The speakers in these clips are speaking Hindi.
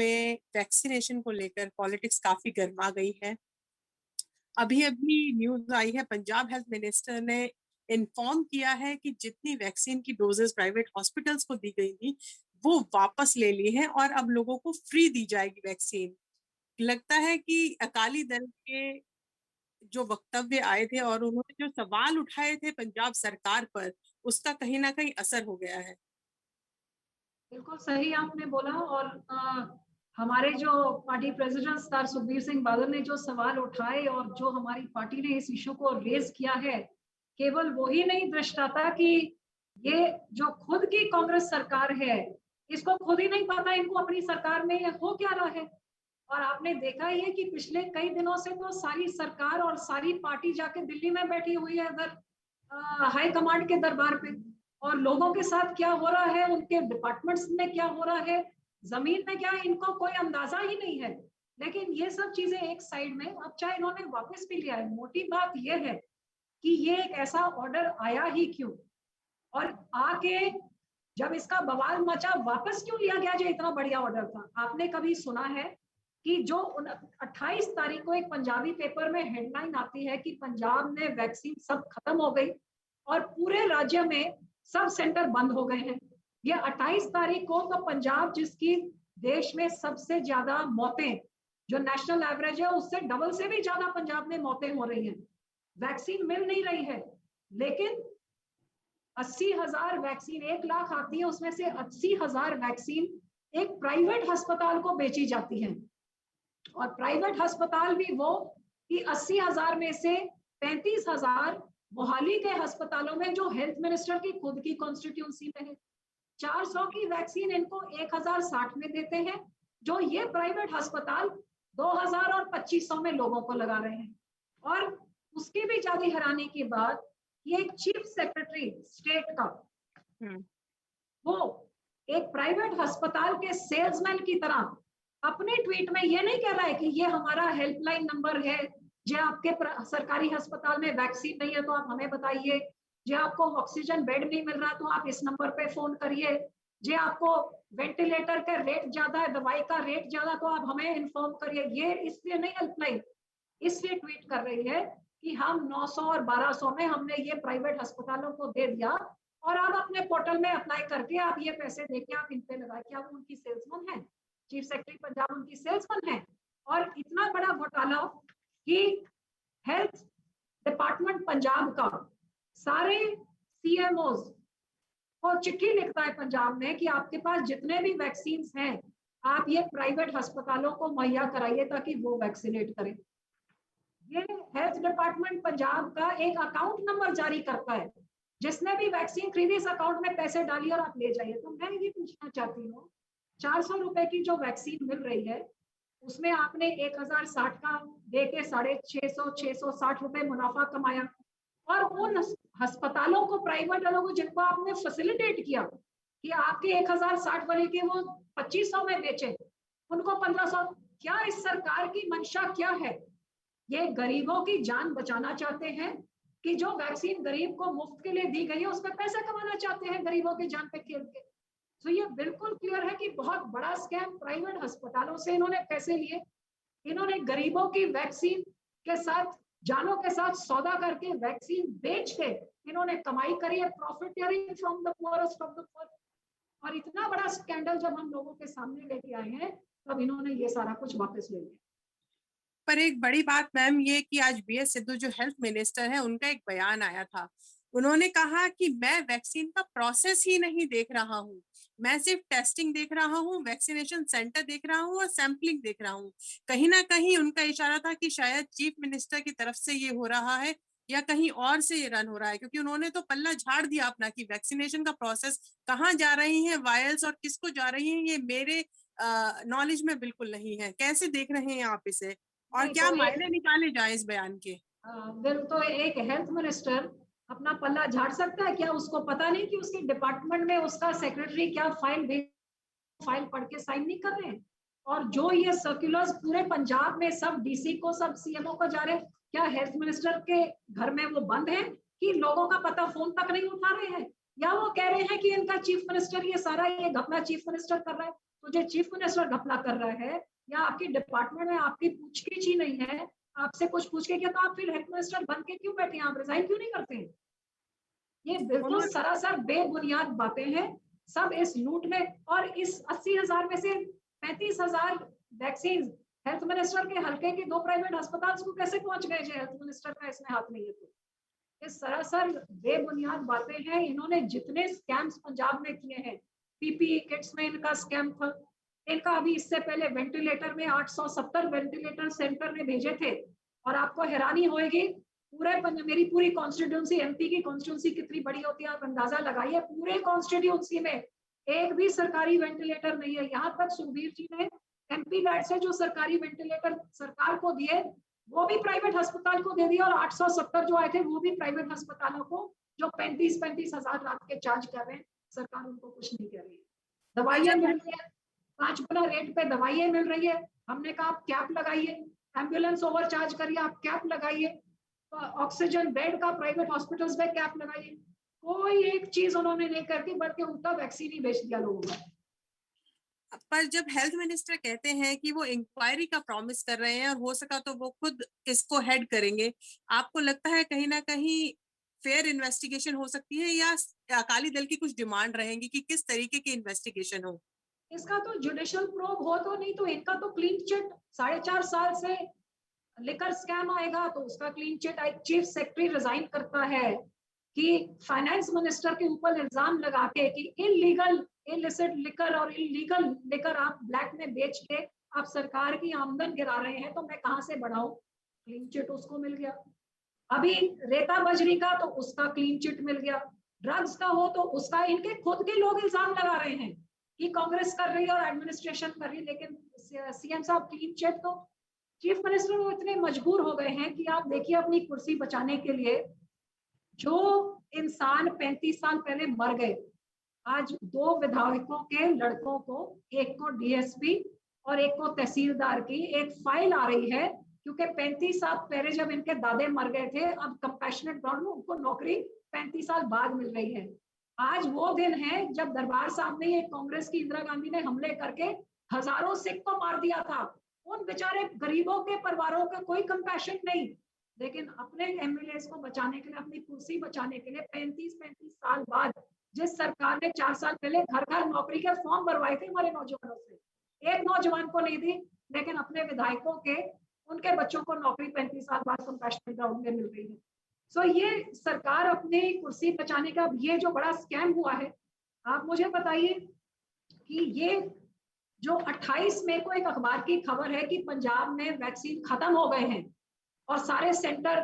में वैक्सीनेशन को लेकर पॉलिटिक्स काफी गर्मा गई है। अभी अभी न्यूज आई है, पंजाब हेल्थ मिनिस्टर ने इन्फॉर्म किया है कि जितनी वैक्सीन की डोजेस प्राइवेट हॉस्पिटल्स को दी गई थी वो वापस ले ली है और अब लोगों को फ्री दी जाएगी वैक्सीन। लगता है कि अकाली दल के जो वक्तव्य आए थे और उन्होंने जो सवाल उठाए थे पंजाब सरकार पर, उसका कहीं ना कहीं असर हो गया है। बिल्कुल सही आपने बोला। और हमारे जो party president sir Sukhbir Singh Badal ने जो सवाल उठाए और जो हमारी पार्टी ने इस इशू को रेज किया है, केवल वही नहीं दर्शाता कि ये जो खुद की कांग्रेस सरकार है, इसको खुद ही नहीं पता इनको अपनी सरकार में हो क्या रहा है। और आपने देखा ही है कि पिछले कई दिनों से तो सारी सरकार और सारी पार्टी जाके दिल्ली में बैठी हुई है इधर हाई कमांड के दरबार पे, और लोगों के साथ क्या हो रहा है, उनके डिपार्टमेंट्स में क्या हो रहा है, जमीन में क्या, इनको कोई अंदाजा ही नहीं है। लेकिन ये सब चीजें एक साइड में, अब चाहे इन्होंने वापस भी लिया है, मोटी बात यह है कि ये एक ऐसा ऑर्डर आया ही क्यों, और आके जब इसका बवाल मचा वापस क्यों लिया गया जो इतना बढ़िया ऑर्डर था। आपने कभी सुना है कि जो 28 तारीख को एक पंजाबी पेपर में हेडलाइन आती है कि पंजाब में वैक्सीन सब खत्म हो गई और पूरे राज्य में सब सेंटर बंद हो गए हैं। ये 28 तारीख को तो पंजाब, जिसकी देश में सबसे ज्यादा मौतें, जो नेशनल एवरेज है उससे डबल से भी ज्यादा पंजाब में मौतें हो रही हैं, वैक्सीन मिल नहीं रही है। लेकिन 80,000 वैक्सीन, 1 लाख आती है, उसमें से 80,000 वैक्सीन एक प्राइवेट अस्पताल को बेची जाती है। और प्राइवेट अस्पताल भी वो कि 80,000 में से 35,000 मोहाली के अस्पतालों में जो हेल्थ मिनिस्टर की खुद की कॉन्स्टिट्यूंसी में है। 400 की वैक्सीन इनको 1,060 में देते हैं, जो ये प्राइवेट अस्पताल 2,000 और 2,500 में लोगों को लगा रहे हैं। और उसकी भी ज्यादा हैरानी की बात, ये एक चीफ सेक्रेटरी स्टेट का, वो एक प्राइवेट अस्पताल के सेल्समैन की तरह अपने ट्वीट में ये नहीं कह रहा है कि ये हमारा हेल्पलाइन नंबर है, जो आपके सरकारी अस्पताल में वैक्सीन नहीं है तो आप हमें बताइए, जो आपको ऑक्सीजन बेड नहीं मिल रहा तो आप इस नंबर पे फोन करिए, जो आपको वेंटिलेटर का रेट ज्यादा है, दवाई का रेट ज्यादा, तो आप हमें इन्फॉर्म करिए। ये इसलिए नहीं हेल्पलाइन, इसलिए ट्वीट कर रही है कि हम 900 और 1200 में हमने ये प्राइवेट अस्पतालों को दे दिया और आप अपने पोर्टल में अप्लाई करके आप ये पैसे देके आप इन पे लगाए। क्या वो उनकी सेल्समैन है? चीफ सेक्रेटरी पंजाब उनकी सेल्समैन है? और इतना बड़ा घोटाला कि हेल्थ डिपार्टमेंट पंजाब का सारे सीएमओज को चिट्ठी लिखता है पंजाब में कि आपके पास जितने भी वैक्सीन हैं आप ये प्राइवेट अस्पतालों को मुहैया कराइए ताकि वो वैक्सीनेट करें। ये हेल्थ डिपार्टमेंट पंजाब का एक अकाउंट नंबर जारी करता है, जिसने भी वैक्सीन खरीदी इस अकाउंट में पैसे डालिए और आप ले जाइए। तो मैं ये पूछना चाहती हूँ, 400 रुपए की जो वैक्सीन मिल रही है उसमें आपने 1,060 का दे के 650-660 रुपए मुनाफा कमाया, और उन अस्पतालों को, प्राइवेट वालों को जिनको आपने फैसिलिटेट किया कि आपके 1,060 वाले के वो 2,500 में बेचे, उनको 1,500। क्या इस सरकार की मंशा क्या है? ये गरीबों की जान बचाना चाहते हैं कि जो वैक्सीन गरीब को मुफ्त के लिए दी गई है उस पर पैसे कमाना चाहते हैं गरीबों की जान पे खेल के। तो ये बिल्कुल क्लियर है कि बहुत बड़ा स्कैम, प्राइवेट अस्पतालों से इन्होंने पैसे लिए, इन्होंने गरीबों की वैक्सीन के साथ, जानों के साथ सौदा करके वैक्सीन बेच के इन्होंने कमाई करी है, profiteering from the poorest of the poor. और इतना बड़ा स्कैंडल जब हम लोगों के सामने लेके आए हैं तब इन्होंने ये सारा कुछ वापस ले लिया। पर एक बड़ी बात मैम ये कि आज BS सिद्धू जो हेल्थ मिनिस्टर है, उनका एक बयान आया था। उन्होंने कहा कि मैं वैक्सीन का प्रोसेस ही नहीं देख रहा हूँ, मैं सिर्फ टेस्टिंग देख रहा हूँ, वैक्सीनेशन सेंटर देख रहा हूँ और सैंपलिंग देख रहा हूँ। कहीं ना कहीं उनका इशारा था कि शायद चीफ मिनिस्टर की तरफ से ये हो रहा है या कहीं और से ये रन हो रहा है, क्योंकि उन्होंने तो पल्ला झाड़ दिया अपना कि वैक्सीनेशन का प्रोसेस कहाँ जा रही है, वायल्स और किसको जा रही है, ये मेरे नॉलेज में बिल्कुल नहीं है। कैसे देख रहे हैं आप इसे, और क्या तो मायने निकाले जाए इस बयान के? तो एक हेल्थ मिनिस्टर अपना पल्ला झाड़ सकता है क्या? उसको पता नहीं कि उसके डिपार्टमेंट में उसका सेक्रेटरी क्या फाइल पढ़ के साइन नहीं कर रहे हैं? और जो ये सर्कुलर्स पूरे पंजाब में सब डीसी को, सब सीएमओ को जा रहे हैं, क्या हेल्थ मिनिस्टर के घर में वो बंद है कि लोगों का पता फोन तक नहीं उठा रहे हैं? या वो कह रहे हैं कि इनका चीफ मिनिस्टर ये सारा ये घपला चीफ मिनिस्टर कर रहा है? तुझे चीफ मिनिस्टर घपला कर रहा है या आपकी डिपार्टमेंट में आपकी पूछगिछ ही नहीं है, आपसे कुछ पूछ के किया, तो आप फिर हेल्थ मिनिस्टर बन के क्यों बैठे हैं? आप रिजाइन क्यों नहीं करते हैं? ये बिल्कुल उन्होंने सरासर बेबुनियाद बातें हैं। सब इस लूट में, और इस 80,000 में से 35,000 वैक्सीन हेल्थ मिनिस्टर के हल्के के 2 प्राइवेट अस्पताल को कैसे पहुंच गए जो हेल्थ मिनिस्टर का इसमें हाथ नहीं है? तो ये सरासर बेबुनियाद बातें हैं। इन्होंने जितने स्कैम्स पंजाब में किए हैं, पीपीई किट्स में इनका स्कैम था, इनका अभी इससे पहले वेंटिलेटर में 870 वेंटिलेटर सेंटर ने भेजे थे। और आपको हैरानी होगी, मेरी पूरी कॉन्स्टिट्यूंसी, एमपी की कॉन्स्टिट्यूंसी कितनी बड़ी होती है आप अंदाजा लगाइए, पूरे कॉन्स्टिट्यूंसी में एक भी सरकारी वेंटिलेटर नहीं है। यहाँ तक सुखबीर जी ने एमपी गाइड से जो सरकारी वेंटिलेटर सरकार को दिए, वो भी प्राइवेट अस्पताल को दे दिया, और 870 जो आए थे वो भी प्राइवेट अस्पतालों को, जो 35-35 हजार रात के चार्ज कर रहे हैं। सरकार उनको कुछ नहीं कर रही है। पर दवाइयां जब मिल रही है, 5 गुना रेट पे दवाइयां मिल रही है। हमने कहा आप कैप लगाइए, एम्बुलेंस ओवर चार्ज करिए, आप कैप लगाइए, ऑक्सीजन बेड का प्राइवेट हॉस्पिटल्स में कैप लगाइए। कोई एक चीज उन्होंने नहीं करती, बल्कि उल्टा वैक्सीन ही बेच दिया लोगों को। पर जब हेल्थ मिनिस्टर कहते हैं कि वो इंक्वायरी का प्रॉमिस कर रहे हैं और हो सका तो वो खुद इसको हेड करेंगे, आपको लगता है कहीं ना कहीं फेयर इन्वेस्टिगेशन हो सकती है, या अकाली दल की कुछ डिमांड रहेंगी कि किस तरीके की इन्वेस्टिगेशन हो? इसका तो जुडिशियल प्रोब हो, तो नहीं तो इनका तो क्लीन चिट 4.5 साल से लिकर स्कैम आएगा तो उसका clean chit. Chief secretary resign करता है कि फाइनेंस मिनिस्टर के ऊपर इल्जाम लगा के कि इलीगल इलिसिट लिकर और इलीगल लिकर आप ब्लैक में बेच के आप सरकार की आमदन गिरा रहे हैं, तो मैं कहां से बढ़ाऊं? क्लीन चिट उसको मिल गया। अभी रेता बजरी का तो उसका क्लीन चिट मिल गया। ड्रग्स का हो तो उसका, इनके खुद के लोग इल्जाम लगा रहे हैं कि कांग्रेस कर रही है और एडमिनिस्ट्रेशन कर रही है, लेकिन सीएम साहब क्लीन चिट। तो चीफ मिनिस्टर वो इतने मजबूर हो गए हैं कि आप देखिए अपनी कुर्सी बचाने के लिए, जो इंसान 35 साल पहले मर गए, आज 2 विधायकों के लड़कों को, एक को डीएसपी और एक को तहसीलदार की एक फाइल आ रही है, क्योंकि 35 साल पहले जब इनके दादे मर गए थे, अब कंपैशनेट ग्राउंड में उनको नौकरी 35 साल बाद मिल रही है। आज वो दिन है जब दरबार साहब में ये कांग्रेस की इंदिरा गांधी ने हमले करके हजारों सिख को मार दिया था। उन बेचारे गरीबों के परिवारों का कोई कंपैशन नहीं, लेकिन अपने एमएलए को बचाने के लिए, अपनी कुर्सी बचाने के लिए 35-35 साल बाद, जिस सरकार ने 4 साल पहले घर घर नौकरी के फॉर्म भरवाए थे हमारे नौजवानों से, एक नौजवान को नहीं दी, लेकिन अपने विधायकों के, उनके बच्चों को नौकरी 35 साल बाद कंपैशनेट ग्राउंड में मिल रही है। सो ये सरकार अपनी कुर्सी बचाने का, ये जो बड़ा स्कैम हुआ है, आप मुझे बताइए कि ये जो 28 मई को एक अखबार की खबर है कि पंजाब में वैक्सीन खत्म हो गए हैं और सारे सेंटर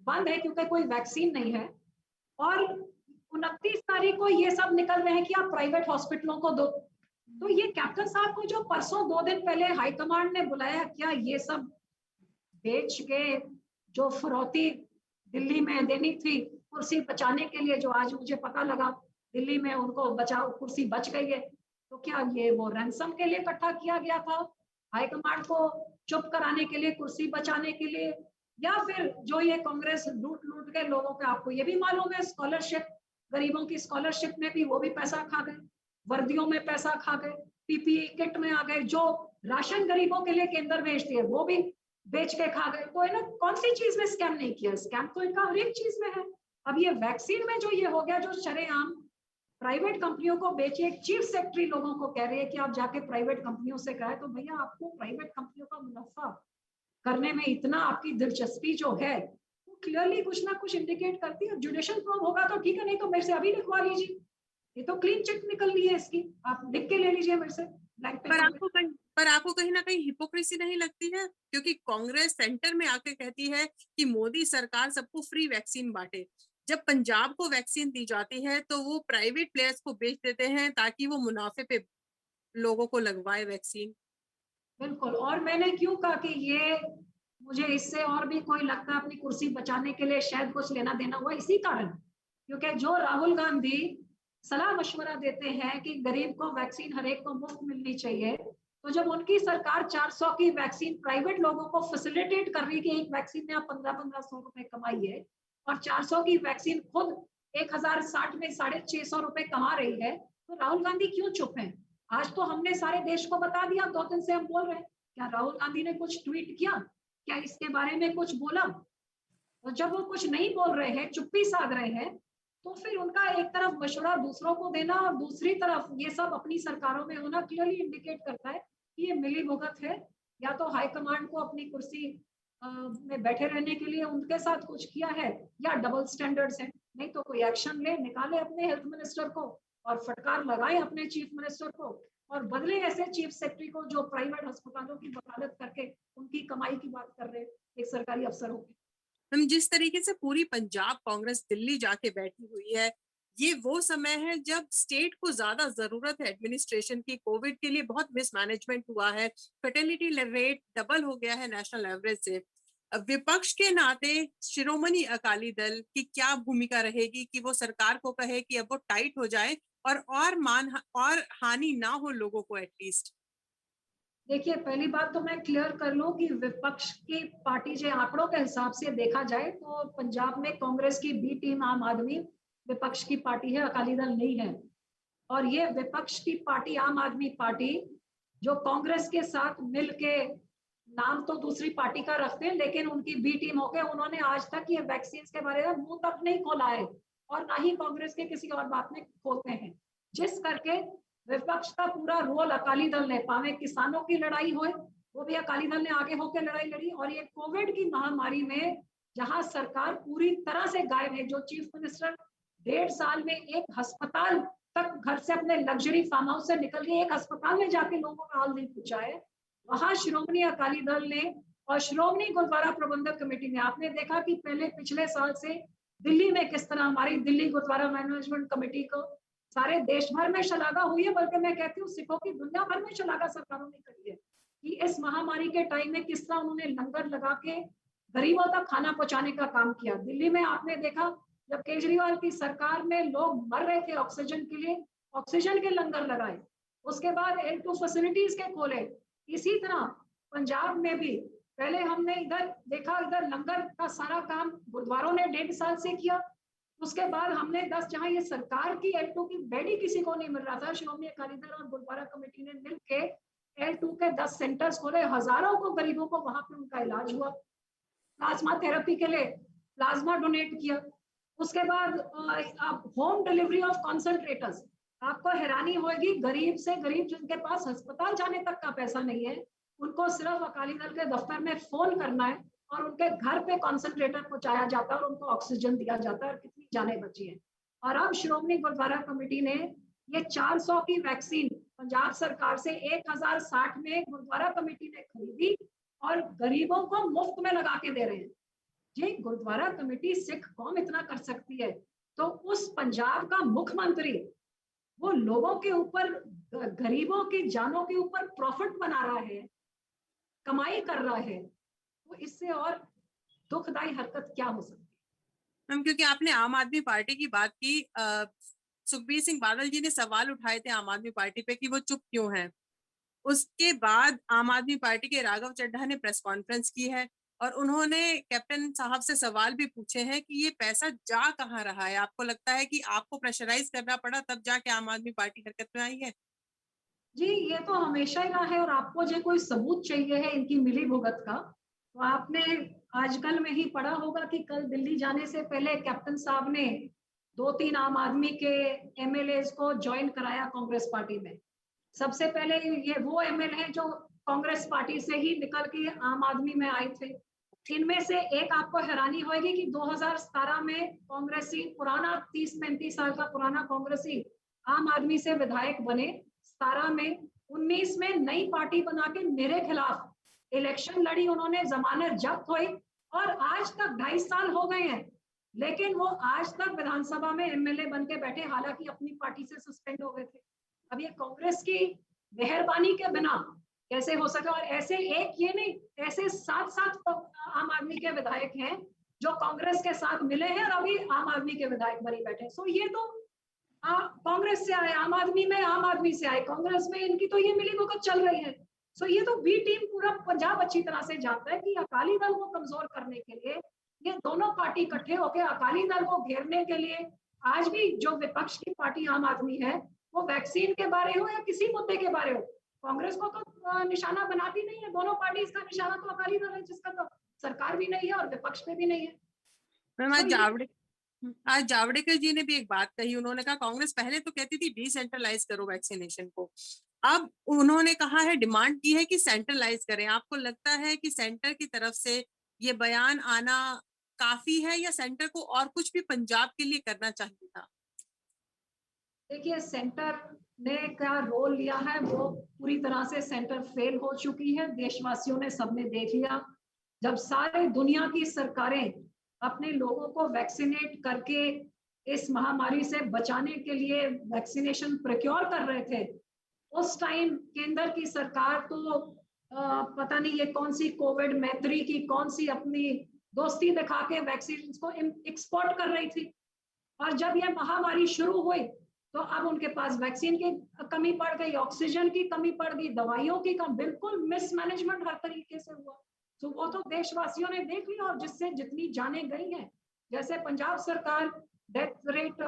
बंद है क्योंकि कोई वैक्सीन नहीं है, और 29 तारीख को ये सब निकल रहे हैं कि आप प्राइवेट हॉस्पिटलों को दो। तो ये कैप्टन साहब को जो परसों 2 दिन पहले हाईकमांड ने बुलाया, क्या ये सब बेच के जो फरौती दिल्ली में देनी थी कुर्सी बचाने के लिए, जो आज मुझे पता लगा दिल्ली में उनको बचाओ, कुर्सी बच गई है, तो क्या ये वो रैंसम के लिए इकट्ठा किया गया था हाईकमांड को चुप कराने के लिए, कुर्सी बचाने के लिए, या फिर जो ये कांग्रेस लूट लूट के लोगों के, आपको ये भी मालूम है स्कॉलरशिप, गरीबों की स्कॉलरशिप में भी वो भी पैसा खा गए, वर्दियों में पैसा खा गए, पीपीई किट में आ गए, जो राशन गरीबों के लिए केंद्र भेजती है वो भी बेच के खा गए। तो इन्हें कौन सी चीज में स्कैम नहीं किया? स्कैम तो इनका हर एक चीज में है। अब ये वैक्सीन में जो ये हो गया, जो शरेआम प्राइवेट कंपनियों को बेची, एक चीफ सेक्रेटरी लोगों को कह रही है कि आप जाके प्राइवेट कंपनियों से कराए, तो भैया आपको प्राइवेट कंपनियों का मुनाफा करने में इतना आपकी दिलचस्पी जो है, वो क्लियरली कुछ ना कुछ इंडिकेट करती है। जुडिशियल प्रोब होगा तो ठीक है, नहीं तो मेरे से अभी लिखवा लीजिए, ये तो क्लीन चिट निकल रही है इसकी, आप लिख के ले लीजिए मेरे से ब्लैंक पेपर पे। पर आपको कहीं ना कहीं हिपोक्रेसी नहीं लगती है? क्योंकि कांग्रेस सेंटर में आके कहती है कि मोदी सरकार सबको फ्री वैक्सीन बांटे, जब पंजाब को वैक्सीन दी जाती है तो वो प्राइवेट प्लेयर्स को बेच देते हैं ताकि वो मुनाफे पे लोगों को लगवाए वैक्सीन। बिल्कुल, और मैंने क्यों कहा कि ये, मुझे इससे और भी कोई लगता है अपनी कुर्सी बचाने के लिए शायद कुछ लेना देना हुआ, इसी कारण, क्योंकि जो राहुल गांधी सलाह मशवरा देते हैं कि गरीब को वैक्सीन हर एक को मुफ्त मिलनी चाहिए, तो जब उनकी सरकार 400 की वैक्सीन प्राइवेट लोगों को फैसिलिटेट कर रही है कि एक वैक्सीन में आप 1500 रुपए कमाइए, और 400 की वैक्सीन खुद 1060 में 650 रुपए कमा रही है, तो राहुल गांधी क्यों चुप है? आज तो हमने सारे देश को बता दिया, 2 दिन से हम बोल रहे हैं। क्या राहुल गांधी ने कुछ ट्वीट किया? क्या इसके बारे में कुछ बोला? और जब वो कुछ नहीं बोल रहे हैं, चुप्पी साध रहे हैं, तो फिर उनका एक तरफ मशवरा दूसरों को देना और दूसरी तरफ ये सब अपनी सरकारों में होना क्लियरली इंडिकेट करता है कि ये मिलीभगत है। या तो हाईकमांड को अपनी कुर्सी में बैठे रहने के लिए उनके साथ कुछ किया है, या डबल स्टैंडर्ड्स है। नहीं तो कोई एक्शन ले, निकाले अपने हेल्थ मिनिस्टर को और फटकार लगाए अपने चीफ मिनिस्टर को, और बदले ऐसे चीफ सेक्रेटरी को जो प्राइवेट अस्पतालों की वकालत करके उनकी कमाई की बात कर रहे हैं एक सरकारी अफसर होकर। हम जिस तरीके से पूरी पंजाब कांग्रेस दिल्ली जाके बैठी हुई है, ये वो समय है जब स्टेट को ज्यादा जरूरत है एडमिनिस्ट्रेशन की। कोविड के लिए बहुत मिसमैनेजमेंट हुआ है, फर्टिलिटी रेट डबल हो गया है नेशनल एवरेज से। विपक्ष के नाते शिरोमणि अकाली दल की क्या भूमिका रहेगी कि वो सरकार को कहे कि अब वो टाइट हो जाए और हानि ना हो लोगों को एटलीस्ट? देखिए, पहली बात तो मैं क्लियर कर लूं कि विपक्ष की पार्टी जो आंकड़ों के हिसाब से देखा जाए तो पंजाब में कांग्रेस की बी टीम आम आदमी विपक्ष की पार्टी है, अकाली दल नहीं है। और ये विपक्ष की पार्टी आम आदमी पार्टी जो कांग्रेस के साथ मिलके, नाम तो दूसरी पार्टी का रखते हैं लेकिन उनकी बी टीम होके उन्होंने आज तक ये वैक्सीन के बारे में मुंह तक नहीं खोला है, और ना ही कांग्रेस के किसी और बात में खोलते हैं। जिस करके विपक्ष का पूरा रोल अकाली दल ने, पावे किसानों की लड़ाई हो, वो भी अकाली दल ने आगे होकर लड़ाई लड़ी। और ये कोविड की महामारी में जहां सरकार पूरी तरह से गायब है, जो चीफ मिनिस्टर 1.5 साल में एक अस्पताल तक घर से अपने लग्जरी फार्म हाउस से निकल के एक अस्पताल में जाके लोगों का हाल नहीं पूछा है, वहां श्रोमणी अकाली दल ने और श्रोमणी गुरुद्वारा प्रबंधक कमेटी ने, आपने देखा कि पहले पिछले साल से दिल्ली में किस तरह हमारी दिल्ली गुरुद्वारा मैनेजमेंट कमेटी को सारे देश भर में शलाघा हुई है, बल्कि मैं कहती हूँ सिखों की दुनिया भर में शलाघा सरकारों ने करी है कि इस महामारी के टाइम में किस तरह उन्होंने लंगर लगा के गरीबों तक खाना पहुंचाने का काम किया। दिल्ली में आपने देखा जब केजरीवाल की सरकार में लोग मर रहे थे ऑक्सीजन के लिए, ऑक्सीजन के लंगर लगाए, उसके बाद L2 फैसिलिटीज के खोले। इसी तरह पंजाब में भी पहले हमने इधर देखा, इधर लंगर का सारा काम गुरुद्वारों ने 1.5 साल से किया। उसके बाद हमने 10 जहां ये सरकार की L2 की बेड ही किसी को नहीं मिल रहा था, श्रोमणी अकाली दल और गुरुद्वारा कमेटी ने मिलके L2 के 10 सेंटर्स खोले, हजारों को गरीबों को वहां पे उनका इलाज हुआ। प्लाज्मा थेरेपी के लिए प्लाज्मा डोनेट किया। उसके बाद होम डिलीवरी ऑफ कॉन्सेंट्रेटर्स, आपको हैरानी होगी, गरीब से गरीब जिनके पास अस्पताल जाने तक का पैसा नहीं है, उनको सिर्फ अकाली दल के दफ्तर में फोन करना है और उनके घर पे कॉन्सेंट्रेटर पहुंचाया जाता है और उनको ऑक्सीजन दिया जाता है, और कितनी जानें बची हैं। और अब श्रोमणी गुरुद्वारा कमेटी ने ये 400 की वैक्सीन पंजाब सरकार से 1060 में गुरुद्वारा कमेटी ने खरीदी और गरीबों को मुफ्त में लगा के दे रहे हैं। ये गुरुद्वारा कमेटी सिख कौम इतना कर सकती है, तो उस पंजाब का मुख्यमंत्री वो लोगों के ऊपर, गरीबों की जानों के ऊपर प्रॉफिट बना रहा है, कमाई कर रहा है, तो इससे और दुखदाई हरकत क्या हो सकती है। हम, क्योंकि आपने आम आदमी पार्टी की बात की, सुखबीर सिंह बादल जी ने सवाल उठाए थे आम आदमी पार्टी पे कि वो चुप क्यों है। उसके बाद आम आदमी पार्टी के राघव चड्ढा ने प्रेस कॉन्फ्रेंस की है और उन्होंने कैप्टन साहब से सवाल भी पूछे हैं कि ये पैसा जा कहाँ रहा है। आपको लगता है कि आपको प्रेशराइज करना पड़ा तब जाके आम आदमी पार्टी हरकत में आई है? जी, ये तो हमेशा ही रहा है, और आपको जो कोई सबूत चाहिए है इनकी मिली भुगत का, तो आपने आजकल में ही पढ़ा होगा कि कल दिल्ली जाने से पहले कैप्टन साहब ने 2-3 आम आदमी के MLAs को ज्वाइन कराया कांग्रेस पार्टी में। सबसे पहले ये वो MLA हैं जो कांग्रेस पार्टी से ही निकल के आम आदमी में आए थे। इनमें से एक आपको हैरानी होगी कि 2017 में कांग्रेसी, पुराना 30-35 साल का पुराना कांग्रेसी आम आदमी से विधायक बने 17 में, 19 में नई पार्टी बना के मेरे खिलाफ इलेक्शन लड़ी, उन्होंने जमानत जब्त हुई और आज तक 2.5 साल हो गए हैं, लेकिन वो आज तक विधानसभा में MLA बन के बैठे, हालांकि अपनी पार्टी से सस्पेंड हो गए थे। अब ये कांग्रेस की मेहरबानी के बिना कैसे हो सका? और ऐसे एक ये नहीं, ऐसे 7 आम आदमी के विधायक हैं जो कांग्रेस के साथ मिले हैं और अभी आम आदमी के विधायक बने बैठे। सो ये तो कांग्रेस से आए, आम आदमी में आम आदमी से आए, कांग्रेस में इनकी तो ये मिली भगत चल रही है। सो ये तो बी टीम पूरा पंजाब अच्छी तरह से जानता है कि अकाली दल को कमजोर करने के लिए ये दोनों पार्टी इकट्ठे होकर अकाली दल को घेरने के लिए आज भी जो विपक्ष की पार्टी आम आदमी है वो वैक्सीन के बारे हो या किसी मुद्दे के बारे हो। कांग्रेस को तो निशाना बनाती नहीं है, दोनों पार्टी का निशाना तो अकाली दल है, जिसका तो सरकार भी नहीं है और विपक्ष में भी नहीं है। मैम आज जावड़ेकर जी ने भी एक बात कही। उन्होंने कहा कांग्रेस पहले तो कहती थी डिसेंट्रलाइज करो वैक्सीनेशन को, अब उन्होंने कहा है, डिमांड की है कि सेंट्रलाइज करें। आपको लगता है कि सेंटर की तरफ से ये बयान आना काफी है या सेंटर को और कुछ भी पंजाब के लिए करना चाहिए था? देखिए, सेंटर ने क्या रोल लिया है, वो पूरी तरह से सेंटर फेल हो चुकी है। देशवासियों ने सबने देख लिया, जब सारे दुनिया की सरकारें अपने लोगों को वैक्सीनेट करके इस महामारी से बचाने के लिए वैक्सीनेशन प्रोक्योर कर रहे थे, उस टाइम केंद्र की सरकार तो पता नहीं ये कौन सी कोविड मैत्री की कौन सी अपनी दोस्ती दिखा के वैक्सीन को एक्सपोर्ट कर रही थी। और जब यह महामारी शुरू हुई तो अब उनके पास वैक्सीन की कमी पड़ गई, ऑक्सीजन की कमी पड़ गई, दवाइयों की कमी, बिल्कुल मिसमैनेजमेंट हर तरीके से हुआ। तो वो तो देशवासियों ने देख लिया, और जिससे जितनी जानें गई हैं, जैसे पंजाब सरकार डेथ रेट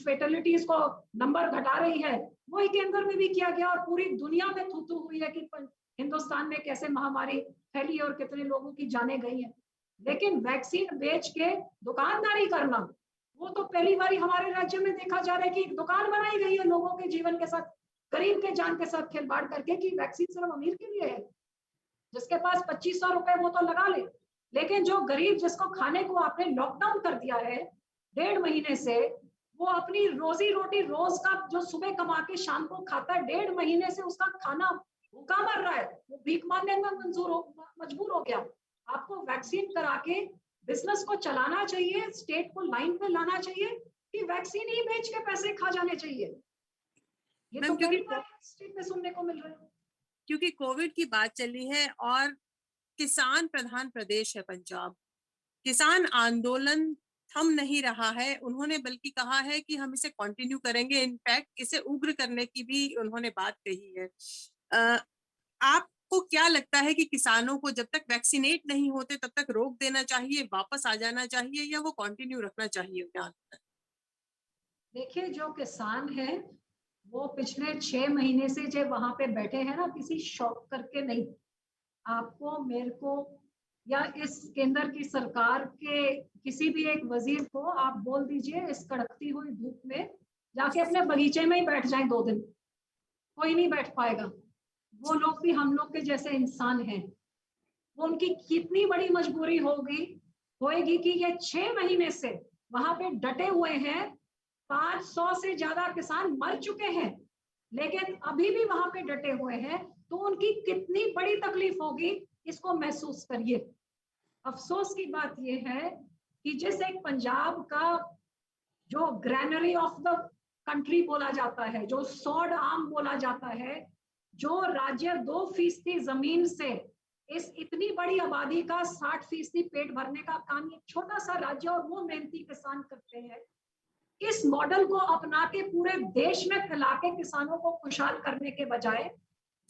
फेटलिटीज को नंबर घटा रही है, वही केंद्र में भी किया गया और पूरी दुनिया में थू थू हुई है कि हिंदुस्तान में कैसे महामारी फैली और कितने लोगों की जानें गई हैं। लेकिन वैक्सीन बेच के दुकानदारी करना, वो तो पहली बार हमारे राज्य में देखा जा रहा है कि एक दुकान बनाई गई है लोगों के जीवन के साथ, गरीब के जान के साथ खिलवाड़ करके कि वैक्सीन सिर्फ अमीर के लिए है, जिसके पास 2500 रुपए वो तो लगा ले, लेकिन जो गरीब जिसको खाने को आपने लॉकडाउन कर दिया है 1.5 महीने से, वो अपनी रोजी रोटी रोज का जो सुबह कमा के शाम को खाता है, 1.5 महीने से उसका खाना भूखा मर रहा है, वो भीख मांगने में मजबूर हो गया। आपको वैक्सीन करा के बिजनेस को चलाना चाहिए, स्टेट को लाइन पे लाना चाहिए, कि वैक्सीन ही बेच के पैसे खा जाने चाहिए। ये तो पहली बार स्टेट में सुनने को मिल रहा है। क्योंकि कोविड की बात चली है और किसान प्रधान प्रदेश है पंजाब, किसान आंदोलन थम नहीं रहा है। उन्होंने बल्कि कहा है कि हम इसे कंटिन्यू करेंगे, इनफैक्ट इसे उग्र करने की भी उन्होंने बात कही है। आपको क्या लगता है कि किसानों को जब तक वैक्सीनेट नहीं होते तब तक रोक देना चाहिए, वापस आ जाना चाहिए, या वो कंटिन्यू रखना चाहिए? देखिए, जो किसान है वो पिछले 6 महीने से जो वहां पे बैठे हैं ना, किसी शौक करके नहीं, आपको मेरे को या इस केंद्र की सरकार के किसी भी एक वजीर को आप बोल दीजिए, इस कड़कती हुई धूप में जाके अपने बगीचे में ही बैठ जाए 2 दिन, कोई नहीं बैठ पाएगा। वो लोग भी हम लोग के जैसे इंसान हैं। वो उनकी कितनी बड़ी मजबूरी होगी कि ये 6 महीने से वहां पे डटे हुए हैं। 500 से ज्यादा किसान मर चुके हैं, लेकिन अभी भी वहां पे डटे हुए हैं, तो उनकी कितनी बड़ी तकलीफ होगी, इसको महसूस करिए। अफसोस की बात यह है कि जिस एक पंजाब का जो ग्रैनरी ऑफ द कंट्री बोला जाता है, जो सौड आम बोला जाता है, जो राज्य 2% जमीन से इस इतनी बड़ी आबादी का 60% पेट भरने का काम एक छोटा सा राज्य और वो मेहनती किसान करते हैं, इस मॉडल को अपना के पूरे देश में फैला के किसानों को खुशहाल करने के बजाय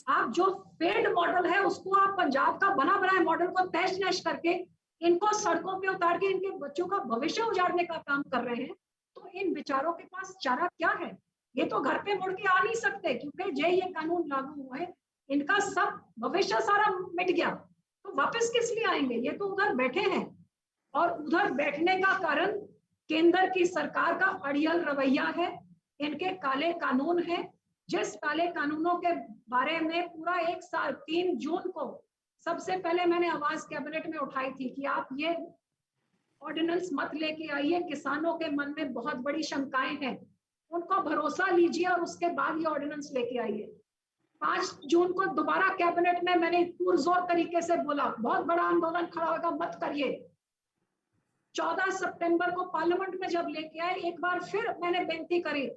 आप जो फेल्ड मॉडल है उसको आप पंजाब का बना बनाए मॉडल को तहस नहस करके इनको सड़कों पे उतार के इनके बच्चों का भविष्य उजाड़ने का काम कर रहे हैं। तो इन बेचारों के पास चारा क्या है? ये तो घर पे मुड़ के आ नहीं सकते, क्योंकि जय ये कानून लागू हुए इनका सब भविष्य सारा मिट गया, तो वापस किस लिए आएंगे? ये तो उधर बैठे हैं, और उधर बैठने का कारण केंद्र की सरकार का अड़ियल रवैया है, इनके काले कानून है। जिस काले कानूनों के बारे में पूरा 1 साल 3 जून को सबसे पहले मैंने आवाज कैबिनेट में उठाई थी कि आप ये ऑर्डिनेंस मत लेके आइए, किसानों के मन में बहुत बड़ी शंकाएं हैं, उनको भरोसा लीजिए और उसके बाद ये ऑर्डिनेंस लेके आइए। 5 जून को दोबारा कैबिनेट में मैंने पुरजोर तरीके से बोला, बहुत बड़ा आंदोलन खड़ा होगा, मत करिए। 14 सितंबर को पार्लियामेंट में जब लेके आए, एक बार फिर मैंने बेनती करी,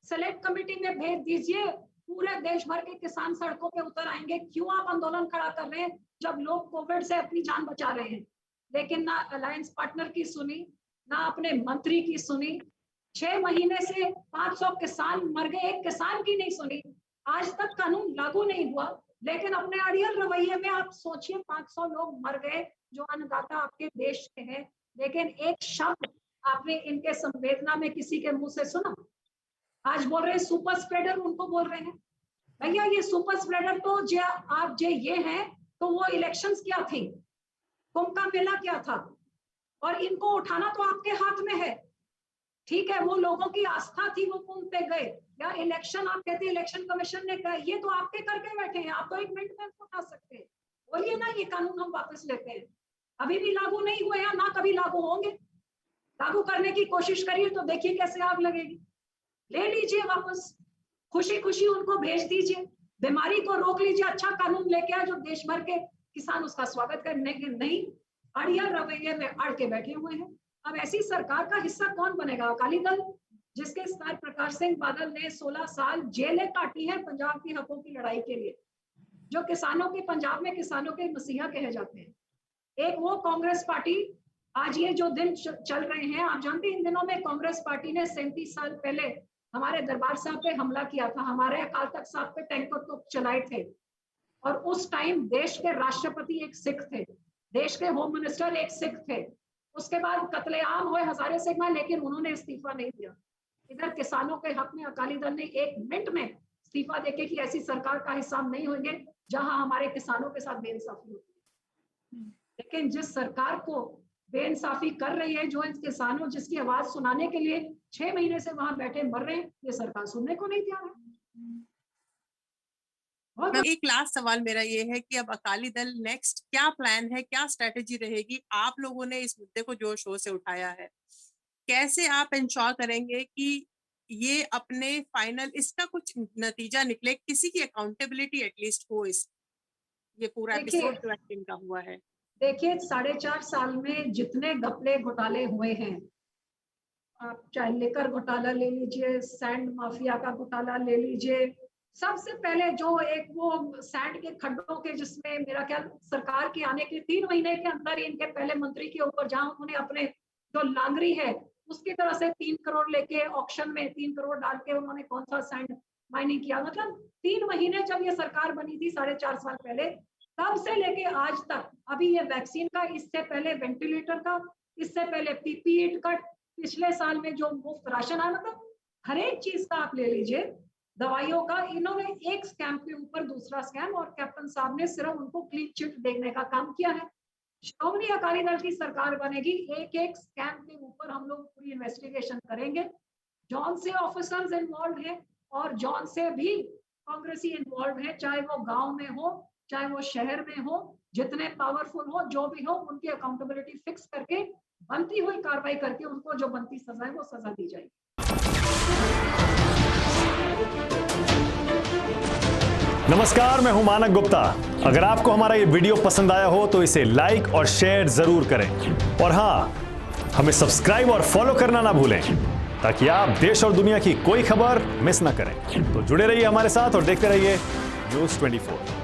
सेलेक्ट कमेटी में भेज दीजिए, पूरे देश भर के किसान सड़कों पे उतर आएंगे, क्यों आप आंदोलन खड़ा कर रहे हैं जब लोग कोविड से अपनी जान बचा रहे हैं? लेकिन ना अलायंस पार्टनर की सुनी, ना अपने मंत्री की सुनी। 6 महीने से 500 किसान मर गए, एक किसान की नहीं सुनी। आज तक कानून लागू नहीं हुआ, लेकिन अपने अड़ियल रवैये में आप सोचिए 500 लोग मर गए जो अन्नदाता आपके देश के हैं, लेकिन एक शब्द आपने इनके संवेदना में किसी के मुंह से सुना? आज बोल रहे हैं सुपर स्प्रेडर उनको बोल रहे हैं। भैया ये सुपर स्प्रेडर तो जो आप जो ये हैं तो वो इलेक्शंस क्या थी, कुंभ का मेला क्या था, और इनको उठाना तो आपके हाथ में है। ठीक है, वो लोगों की आस्था थी, वो कुंभ पे गए, या इलेक्शन आप कहते हैं इलेक्शन कमीशन ने कहा, ये तो आपके करके बैठे हैं, आप तो 1 मिनट में उठा सकते हैं। बोलिए ना ये कानून हम वापस लेते हैं। अभी भी लागू नहीं हुए हैं, ना कभी लागू होंगे। लागू करने की कोशिश करिए तो देखिए कैसे आग लगेगी। ले लीजिए वापस, खुशी खुशी उनको भेज दीजिए, बीमारी को रोक लीजिए, अच्छा कानून लेके आए जो देश भर के किसान उसका स्वागत करने के नहीं अड़ियल रवैये में अड़ के बैठे हुए हैं। अब ऐसी सरकार का हिस्सा कौन बनेगा? अकाली दल, जिसके सर प्रकाश सिंह बादल ने 16 साल जेलें काटी है पंजाब की हकों की लड़ाई के लिए, जो किसानों के, पंजाब में किसानों के मसीहा कहे जाते हैं। एक वो कांग्रेस पार्टी, आज ये जो दिन चल रहे हैं, आप जानते हैं इन दिनों में कांग्रेस पार्टी ने 37 साल पहले हमारे दरबार साहब पे हमला किया था, हमारे अकाल तख्त साहब पे टैंकर तो चलाए थे, और उस टाइम देश के राष्ट्रपति एक सिख थे, देश के होम मिनिस्टर एक सिख थे। उसके बाद कत्लेआम हुए हजारे सिख में, लेकिन उन्होंने इस्तीफा नहीं दिया। इधर किसानों के हक में अकाली दल ने 1 मिनट में इस्तीफा देके कि ऐसी सरकार का हिस्सा नहीं होंगे जहां हमारे किसानों के साथ बेइंसाफी होती है। लेकिन जिस सरकार को बेइंसाफी कर रही है, जो इन किसानों जिसकी आवाज सुनाने के लिए 6 महीने से वहां बैठे मर रहे हैं, ये सरकार सुनने को नहीं तैयार है। एक लास्ट सवाल मेरा ये है कि अब अकाली दल नेक्स्ट क्या प्लान है, क्या स्ट्रेटेजी रहेगी? आप लोगों ने इस मुद्दे को जोर शोर से उठाया है, कैसे आप इंश्योर करेंगे कि ये अपने फाइनल इसका कुछ नतीजा निकले, किसी की अकाउंटेबिलिटी एटलीस्ट हो? इस ये पूरा एपिसोड जो एक्टिंग का हुआ है, देखिए 4.5 साल में जितने घपले घोटाले हुए हैं, आप चाहे लेकर घोटाला ले लीजिए, सैंड माफिया का घोटाला ले लीजिए, सबसे पहले जो एक वो सैंड के खड्डों के, जिसमें मेरा ख्याल सरकार के आने के 3 महीने के अंदर इनके पहले मंत्री के ऊपर, जहां उन्होंने अपने जो लांगरी है उसकी तरह से 3 करोड़ लेके ऑक्शन में 3 करोड़ डाल के उन्होंने कौन सा सैंड माइनिंग किया। मतलब 3 महीने जब ये सरकार बनी थी 4.5 साल पहले, तब से लेके आज तक, अभी ये वैक्सीन का, इससे पहले वेंटिलेटर का, इससे पहले पीपीई किट, पिछले साल में जो मुफ्त राशन आया, मतलब हर एक चीज का आप ले लीजिए, दवाइयों का, इन्होंने एक स्कैम के ऊपर दूसरा स्कैम, और कैप्टन साहब ने सिर्फ उनको क्लीन चिट देने का काम किया है। श्रोमणी अकाली दल की सरकार बनेगी, एक एक स्कैम के ऊपर हम लोग पूरी इन्वेस्टिगेशन करेंगे। जॉन से ऑफिसर्स इन्वॉल्व हैं और जॉन से भी कांग्रेसी इन्वॉल्व है, चाहे वो गांव में हो चाहे वो शहर में हो, जितने पावरफुल हो, जो भी हो, उनकी अकाउंटेबिलिटी फिक्स करके बनती हुई कार्रवाई करके उनको जो बनती सजा है वो सजा दी जाएगी। नमस्कार, मैं हूं मानक गुप्ता। अगर आपको हमारा ये वीडियो पसंद आया हो तो इसे लाइक और शेयर जरूर करें, और हां, हमें सब्सक्राइब और फॉलो करना ना भूलें, ताकि आप देश और दुनिया की कोई खबर मिस ना करें। तो जुड़े रहिए हमारे साथ और देखते रहिए न्यूज़ 24।